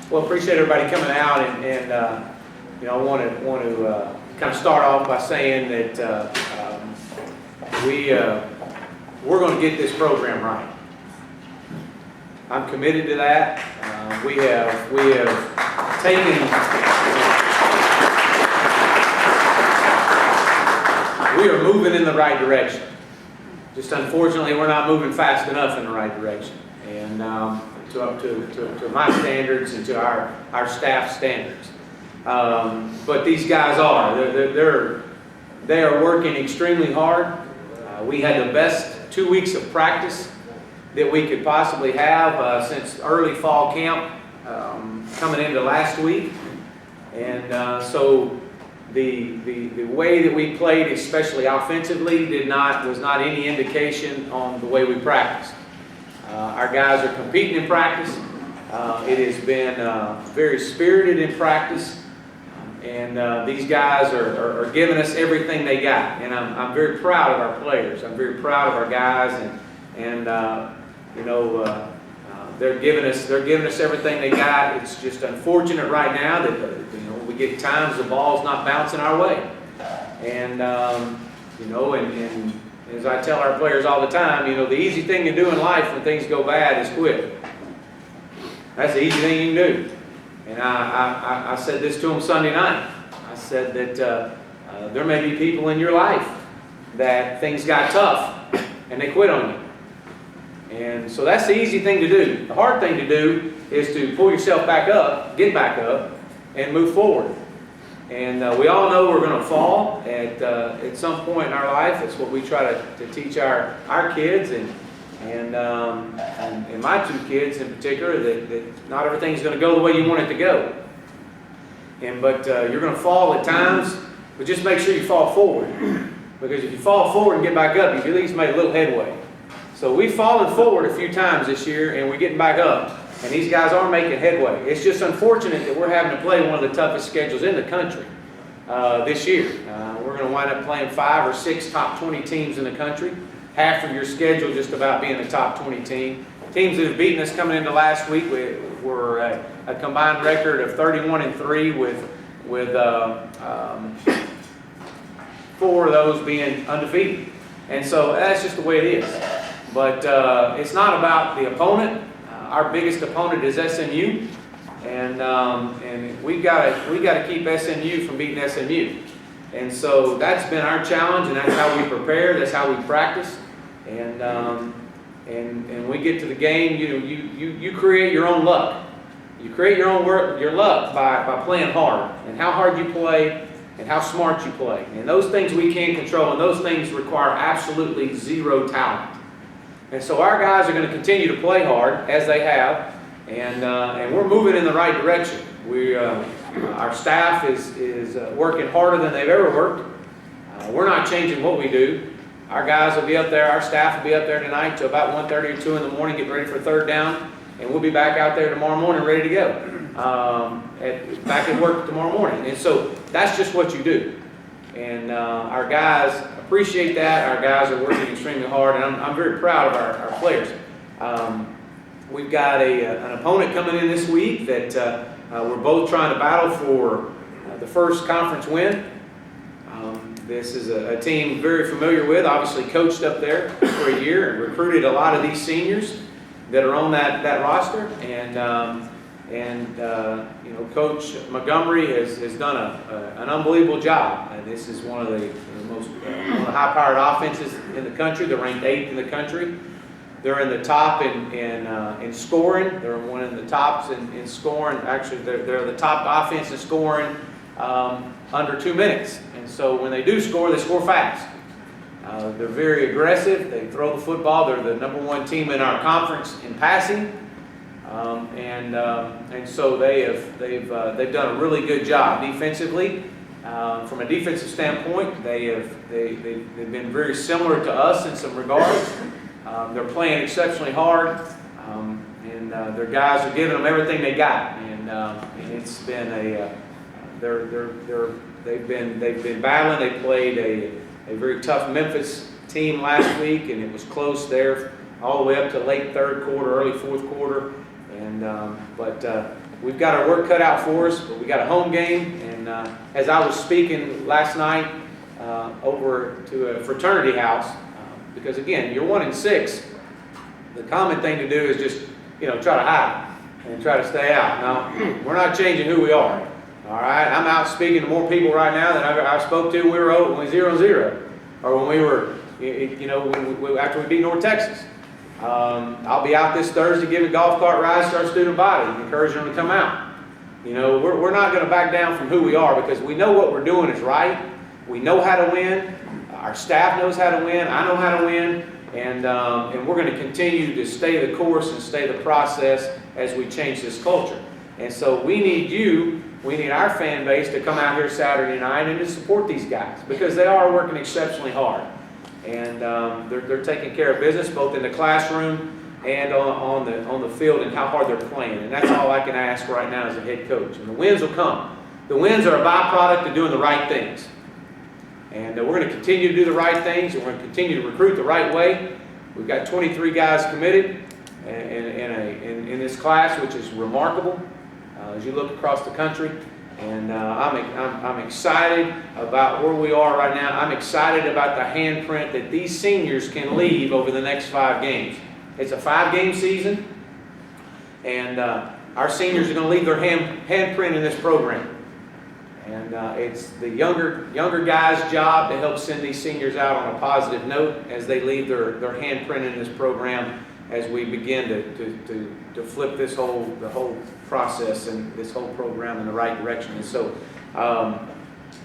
Well, appreciate everybody coming out, and you know, I want to kind of start off by saying that we're going to get this program right. I'm committed to that. We have taken. We are moving in the right direction. Just unfortunately, we're not moving fast enough in the right direction, and to my standards and to our staff standards. But these guys are. They are working extremely hard. We had the best 2 weeks of practice that we could possibly have since early fall camp coming into last week, and so the way that we played, especially offensively, was not any indication on the way we practiced. Our guys are competing in practice. It has been very spirited in practice, and these guys are giving us everything they got. And I'm very proud of our players. I'm very proud of our guys, and you know, they're giving us everything they got. It's just unfortunate right now that we get times the ball's not bouncing our way, and you know, and as I tell our players all the time, you know, the easy thing to do in life when things go bad is quit. That's the easy thing you can do. And I said this to them Sunday night. I said that there may be people in your life that things got tough and they quit on you. And so that's the easy thing to do. The hard thing to do is to pull yourself back up, get back up, and move forward. And we all know we're going to fall at some point in our life. It's what we try to teach our kids and my two kids in particular, that not everything's going to go the way you want it to go. But you're going to fall at times, but just make sure you fall forward. Because if you fall forward and get back up, you've at least made a little headway. So we've fallen forward a few times this year, and we're getting back up. And these guys are making headway. It's just unfortunate that we're having to play one of the toughest schedules in the country this year. We're going to wind up playing 5 or 6 top 20 teams in the country. Half of your schedule just about being a top 20 team. Teams that have beaten us coming into last week were a combined record of 31-3 with 4 of those being undefeated. And so that's just the way it is. But it's not about the opponent. Our biggest opponent is SMU, and we got to keep SMU from beating SMU. And so that's been our challenge, and that's how we prepare. That's how we practice. And we get to the game. You create your own luck. You create your luck by playing hard, and how hard you play, and how smart you play. And those things we can't control, and those things require absolutely zero talent. And so our guys are going to continue to play hard, as they have, and we're moving in the right direction. Our staff is working harder than they've ever worked. We're not changing what we do. Our guys will be up there, our staff will be up there tonight till about 1:30 or 2 in the morning, getting ready for third down, and we'll be back out there tomorrow morning ready to go, back at work tomorrow morning. And so that's just what you do. And our guys appreciate that. Our guys are working extremely hard, and I'm very proud of our players. We've got an opponent coming in this week that we're both trying to battle for the first conference win. This is a team very familiar with, obviously coached up there for a year and recruited a lot of these seniors that are on that roster. And you know, Coach Montgomery has done an unbelievable job. And this is one of the most one of the high-powered offenses in the country. They're ranked 8th in the country. They're in the top in scoring. They're one of the tops in scoring. Actually, they're the top offense in scoring under 2 minutes. And so when they do score, they score fast. They're very aggressive. They throw the football. They're the #1 team in our conference in passing. And so they've done a really good job defensively. From a defensive standpoint, they've been very similar to us in some regards. They're playing exceptionally hard, and their guys are giving them everything they got. And it's been they've been battling. They played a very tough Memphis team last week, and it was close there all the way up to late third quarter, early fourth quarter. And but we've got our work cut out for us. But we got a home game, and as I was speaking last night over to a fraternity house, because again, you're 1-6. The common thing to do is just try to hide and try to stay out. No, we're not changing who we are. All right, I'm out speaking to more people right now than I spoke to when we were 0-0, or when we were, after we beat North Texas. I'll be out this Thursday giving golf cart rides to our student body, encouraging them to come out. We're not going to back down from who we are, because we know what we're doing is right. We know how to win. Our staff knows how to win. I know how to win. And we're going to continue to stay the course and stay the process as we change this culture. And so we need our fan base to come out here Saturday night and to support these guys, because they are working exceptionally hard. And they're taking care of business both in the classroom and on the field, and how hard they're playing. And that's all I can ask right now as a head coach. And the wins will come. The wins are a byproduct of doing the right things. And we're going to continue to do the right things, and we're going to continue to recruit the right way. We've got 23 guys committed in this class, which is remarkable as you look across the country. And I'm excited about where we are right now. I'm excited about the handprint that these seniors can leave over the next 5 games. It's a 5-game season, and our seniors are going to leave their handprint in this program. And it's the younger guys' job to help send these seniors out on a positive note as they leave their handprint in this program, as we begin to flip the whole process and this whole program in the right direction. And so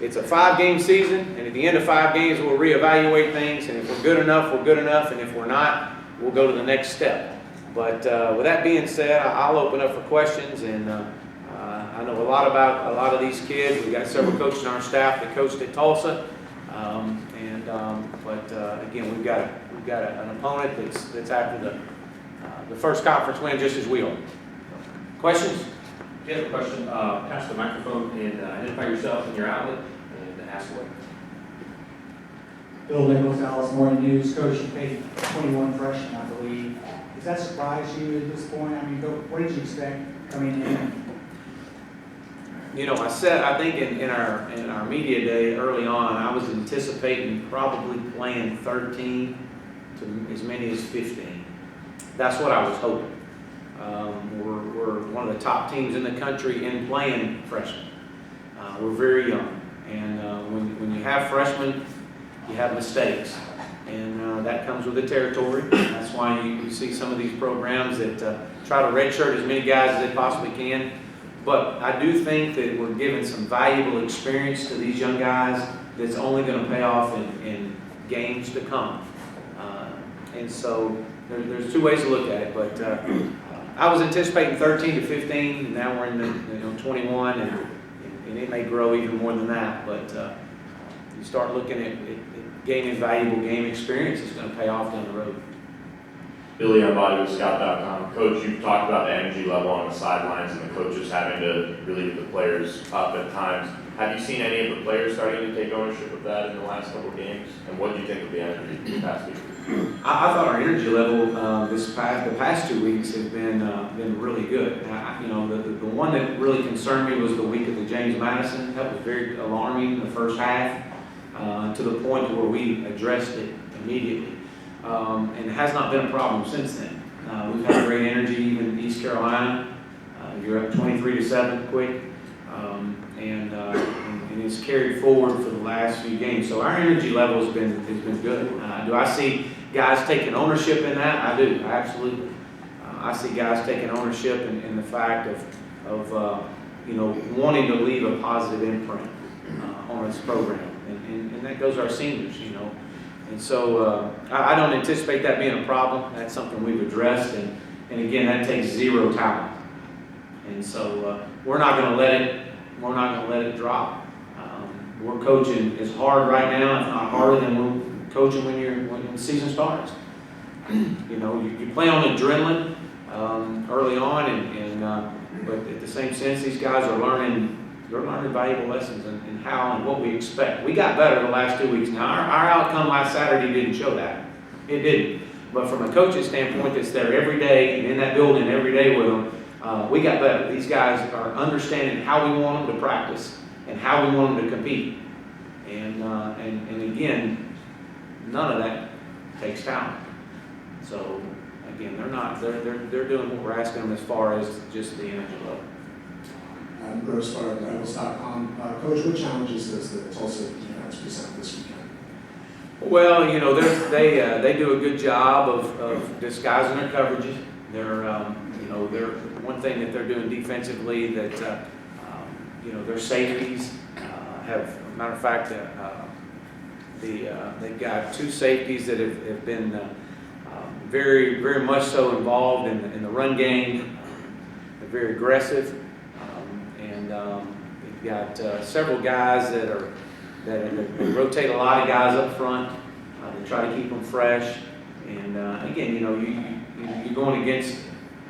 it's a 5-game season, and at the end of 5 games we'll reevaluate things, and if we're good enough, we're good enough, and if we're not, we'll go to the next step. But with that being said, I'll open up for questions. And I know a lot about a lot of these kids. We've got several coaches on our staff that coached at Tulsa, but again, we've got an opponent that's after the first conference win, just as we are. Questions? If you have a question, pass the microphone and identify yourself and your outlet and ask away. Bill Nichols, Dallas Morning News. Coach, you paid 21 freshmen, I believe. Does that surprise you at this point? I mean, what did you expect coming in? I think in our media day early on, I was anticipating probably playing 13 to as many as 15. That's what I was hoping. We're one of the top teams in the country in playing freshmen. We're very young, and when you have freshmen, you have mistakes, and that comes with the territory. That's why you see some of these programs that try to redshirt as many guys as they possibly can. But I do think that we're giving some valuable experience to these young guys that's only going to pay off in games to come. And so there's 2 ways to look at it. But I was anticipating 13 to 15, and now we're in the 21, and it may grow even more than that. But you start looking at gaining valuable game experience, it's going to pay off down the road. Billy Umbody with Scout.com. Coach, you've talked about the energy level on the sidelines and the coaches having to really get the players up at times. Have you seen any of the players starting to take ownership of that in the last couple of games? And what do you think of the energy this past week? I thought our energy level the past 2 weeks has been really good. The one that really concerned me was the week of the James Madison. That was very alarming in the first half, to the point where we addressed it immediately. And it has not been a problem since then. We've had great energy, even in East Carolina. You're up 23-7 quick, and it's carried forward for the last few games. So our energy level has been good. Do I see guys taking ownership in that? I do, absolutely. I see guys taking ownership in the fact of wanting to leave a positive imprint on this program, and that goes our seniors, And so I don't anticipate that being a problem. That's something we've addressed, and again, that takes zero talent. And so we're not going to let it drop. We're coaching as hard right now, if not harder than we're coaching when the season starts. You play on adrenaline early on, but at the same sense, these guys are learning. They're learning valuable lessons in how and what we expect. We got better the last 2 weeks. Now, our outcome last Saturday didn't show that. It didn't. But from a coach's standpoint that's there every day and in that building every day with them, we got better. These guys are understanding how we want them to practice and how we want them to compete. And again, none of that takes talent. So again, they're doing what we're asking them as far as just the energy level. Gross for Levels.com. Coach, what challenges does the Tulsa defense present this weekend? Well, you know, they do a good job of disguising their coverages. They're one thing that they're doing defensively that their safeties have. Matter of fact, they've got two safeties that have been very, very much so involved in the run game. They're very aggressive, and they've got several guys that they rotate a lot of guys up front. They try to keep them fresh. And again, you're going against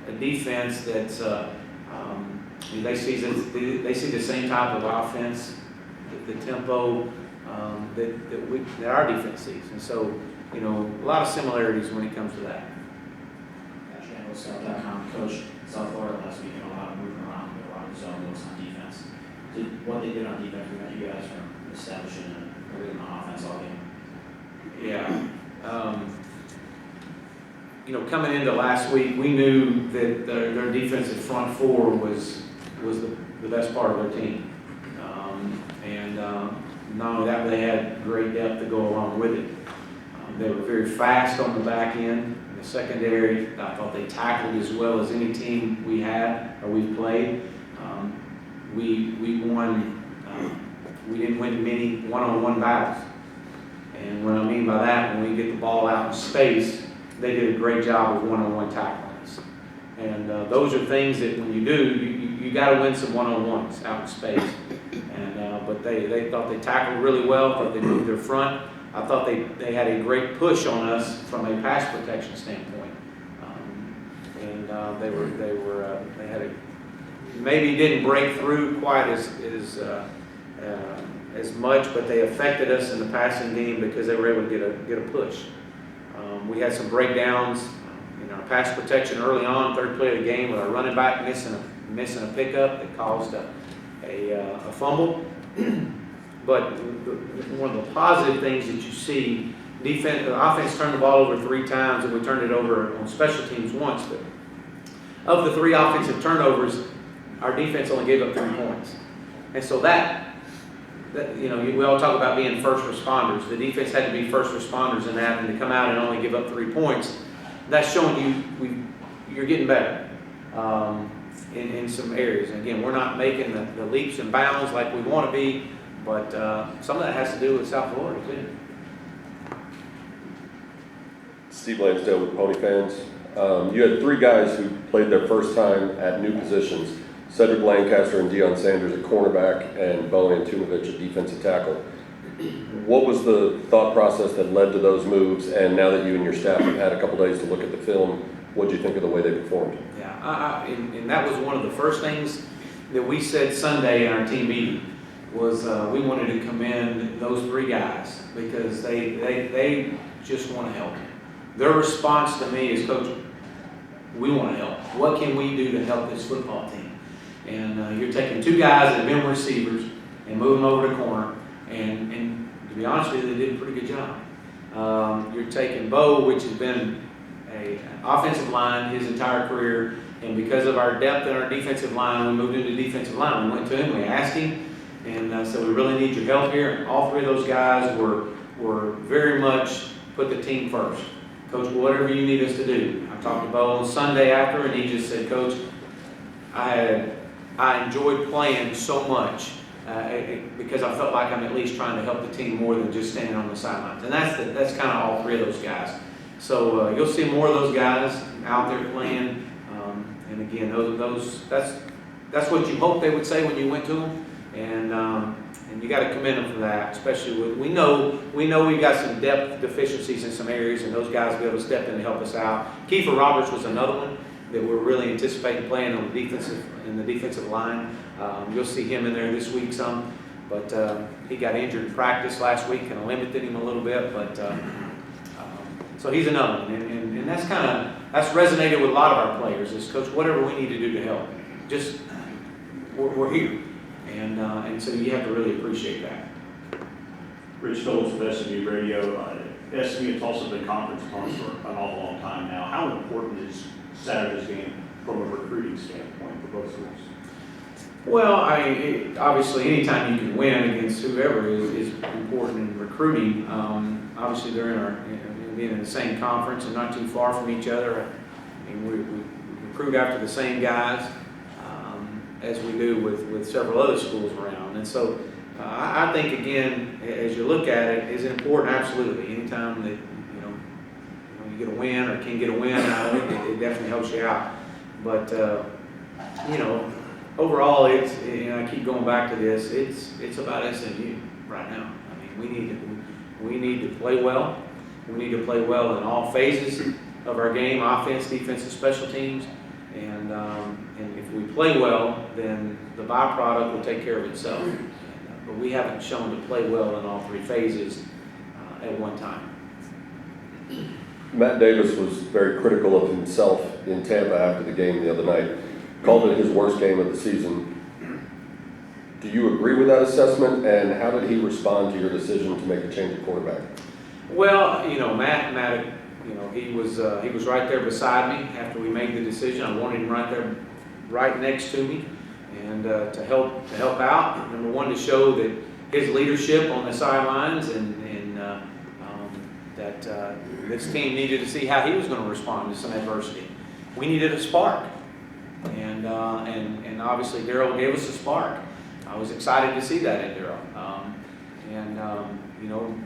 a defense that's they see the same type of offense, the tempo that our defense sees, and so a lot of similarities when it comes to that. Scout.com. Coach, South Florida last week, a lot of moving around, a lot of zone looks on defense. What they did on defense prevent you guys from establishing a rhythm on offense all game? Yeah. Coming into last week, we knew that their defensive front four was the best part of their team. Not only that, but they had great depth to go along with it. They were very fast on the back end. In the secondary, I thought they tackled as well as any team we had or we've played. We won. We didn't win many one-on-one battles. And what I mean by that, when we get the ball out in space, they did a great job of one-on-one tackling us. And those are things that when you do, you got to win some one-on-ones out in space. But they thought they tackled really well. Thought they moved their front. I thought they had a great push on us from a pass protection standpoint. They had maybe didn't break through quite as much, but they affected us in the passing game because they were able to get a push. We had some breakdowns in our pass protection early on, third play of the game, with our running back missing a pickup that caused a fumble. But one of the positive things that you see, the offense turned the ball over 3 times, and we turned it over on special teams once. But of the 3 offensive turnovers, our defense only gave up 3 points. And so we all talk about being first responders. The defense had to be first responders in that, and to come out and only give up 3 points, that's showing you're getting better in some areas. And again, we're not making the leaps and bounds like we want to be, but some of that has to do with South Florida too. Steve Lansdale with Pony Fans. You had 3 guys who played their first time at new positions: Cedric Lancaster and Deion Sanders at cornerback, and Bo Antunovich at defensive tackle. What was the thought process that led to those moves? And now that you and your staff have had a couple days to look at the film, what did you think of the way they performed? Yeah, and that was one of the first things that we said Sunday in our team meeting was we wanted to commend those 3 guys because they just want to help. Their response to me is, Coach, we want to help. What can we do to help this football team? And you're taking 2 guys that have been receivers and moving them over to corner, and to be honest with you, they did a pretty good job. You're taking Bo, which has been an offensive line his entire career, and because of our depth in our defensive line, we moved into defensive line. We went to him, we asked him, and said, we really need your help here. And all 3 of those guys were very much put the team first. Coach, whatever you need us to do. I talked to Bo on Sunday after, and he just said, Coach, I enjoyed playing so much because I felt like I'm at least trying to help the team more than just standing on the sidelines. And that's kind of all 3 of those guys. So you'll see more of those guys out there playing. And again, that's what you hope they would say when you went to them. And you got to commend them for that, especially with we know we've got some depth deficiencies in some areas, and those guys will be able to step in to help us out. Kiefer Roberts was another one that we're really anticipating playing on the defensive line. You'll see him in there this week some, but he got injured in practice last week and limited him a little bit. But so he's another one, and that's kind of that's resonated with a lot of our players is, Coach, whatever we need to do to help, just, we're here. And so you have to really appreciate that. Rich Phillips with SMU Radio. SMU and Tulsa have been conference opponents for an awful long time now. How important is Saturday's game from a recruiting standpoint for both schools? Well, obviously, anytime you can win against whoever is important in recruiting. Obviously, they're being in the same conference and not too far from each other. I mean, we recruit after the same guys as we do with several other schools around. And so I think, again, as you look at it, is important, absolutely. Anytime that, you get a win or can get a win, it definitely helps you out. But, overall, I keep going back to this, it's about SMU right now. I mean, we need to play well. We need to play well in all phases of our game, offense, defense, and special teams. And if we play well, then the byproduct will take care of itself. But we haven't shown to play well in all three phases at one time. Matt Davis was very critical of himself in Tampa after the game the other night. Called it his worst game of the season. Do you agree with that assessment, and how did he respond to your decision to make a change at quarterback? Well, Matt, he was right there beside me after we made the decision. I wanted him right there, right next to me, and to help out. Number one, to show that his leadership on the sidelines, and that this team needed to see how he was going to respond to some adversity. We needed a spark, and obviously Daryl gave us a spark. I was excited to see that in Daryl.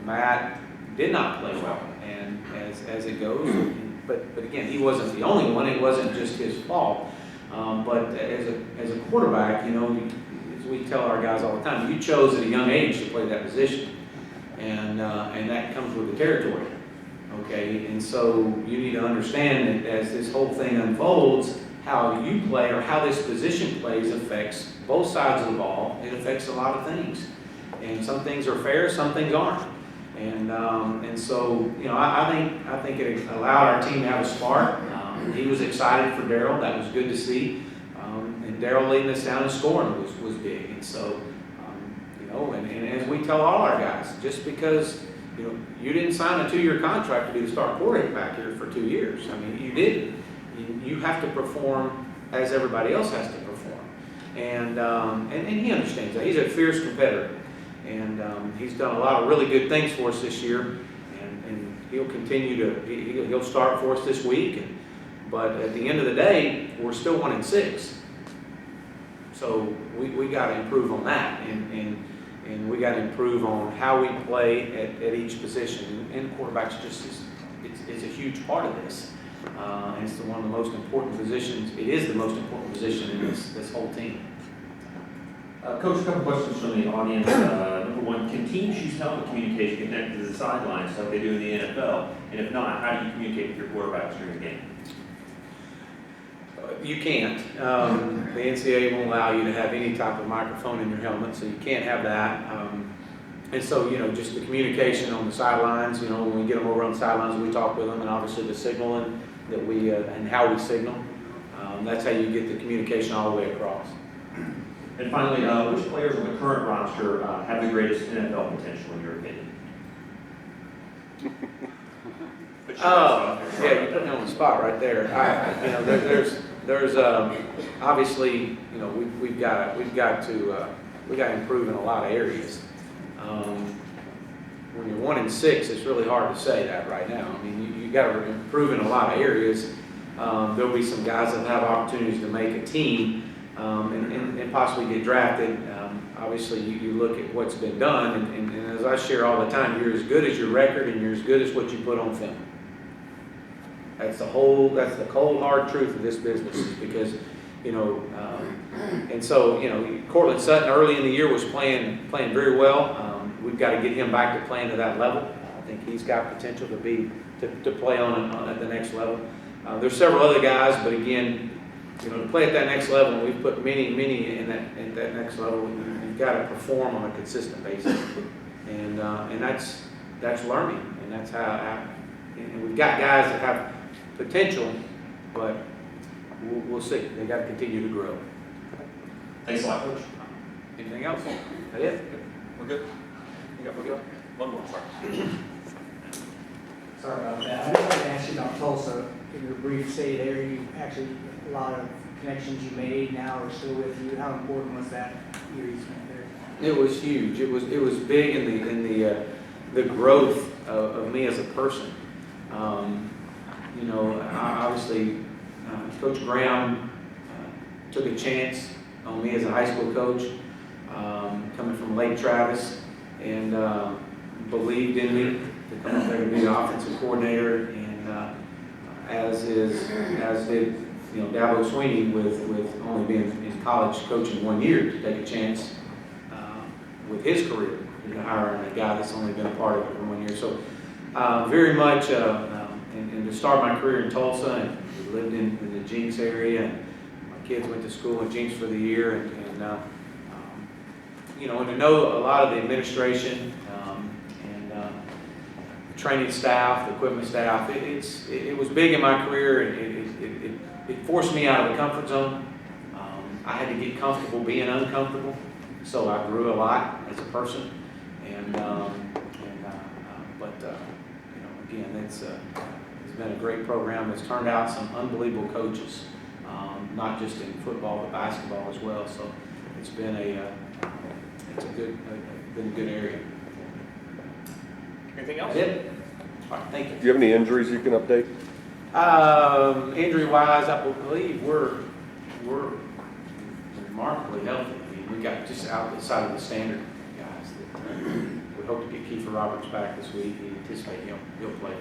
Matt did not play well, and as it goes, but again, he wasn't the only one. It wasn't just his fault. But as a quarterback, as we tell our guys all the time, you chose at a young age to play that position, and that comes with the territory. Okay, and so you need to understand that as this whole thing unfolds, how you play or how this position plays affects both sides of the ball. It affects a lot of things, and some things are fair, some things aren't. And so I think it allowed our team to have a spark. He was excited for Daryl. That was good to see. And Daryl leading us down and scoring was big. And so and as we tell all our guys, just because you didn't sign a 2-year contract to be the star quarterback here for 2 years. I mean, you didn't. You have to perform as everybody else has to perform. And he understands that. He's a fierce competitor. And he's done a lot of really good things for us this year. And he'll continue to, he'll start for us this week. But at the end of the day, we're still 1-6. So we got to improve on that. And we got to improve on how we play at each position. And quarterback's it's a huge part of this. And it's one of the most important positions. It is the most important position in this whole team. Coach, a couple questions from the audience. Number one, can teams use help with communication connected to the sidelines like they do in the NFL? And if not, how do you communicate with your quarterbacks during the game? You can't. The NCAA won't allow you to have any type of microphone in your helmet, so you can't have that. And so, just the communication on the sidelines, when we get them over on the sidelines, we talk with them, and obviously the signaling that we, and how we signal. That's how you get the communication all the way across. And finally, which players on the current roster have the greatest NFL potential in your opinion? Yeah, you put me on the spot right there. There's obviously, we've got to improve in a lot of areas. When you're 1-6, it's really hard to say that right now. I mean, you got to improve in a lot of areas. There'll be some guys that have opportunities to make a team and possibly get drafted. Obviously, you look at what's been done, and as I share all the time, you're as good as your record, and you're as good as what you put on film. That's the cold hard truth of this business, is because and so Cortland Sutton early in the year was playing very well. We've got to get him back to playing to that level. I think he's got potential to play on at the next level. There's several other guys, but again, to play at that next level, we've put many at that next level. You've got to perform on a consistent basis, and that's learning, and that's how. And we've got guys that have potential, but we'll see. They got to continue to grow. Thanks a lot, Coach. Anything else? That it? We're good. We're good. One more, sorry. Sorry about that. I just wanted to ask you about Tulsa. In your brief stay there, you actually, a lot of connections you made now are still with you. How important was that year you spent there? It was huge. It was big in the growth of me as a person. You know, obviously, Coach Graham took a chance on me as a high school coach, coming from Lake Travis, and believed in me to come up there to be the offensive coordinator, and as did Dabo Sweeney with only being in college coaching 1 year, to take a chance with his career, hiring a guy that's only been a part of it for 1 year. So very much, and to start my career in Tulsa, and we lived in the Jinx area, and my kids went to school in Jinx for the year, and to know a lot of the administration and training staff, the equipment staff, it was big in my career, and it forced me out of the comfort zone. I had to get comfortable being uncomfortable, so I grew a lot as a person, again, it's been a great program. It's turned out some unbelievable coaches, not just in football but basketball as well. So it's been a good area. Anything else? That's it. All right, thank you. Do you have any injuries you can update? Injury-wise, I believe we're remarkably healthy. I mean, we got just outside of the standard guys that we hope to get Kiefer Roberts back this week. We anticipate he'll play.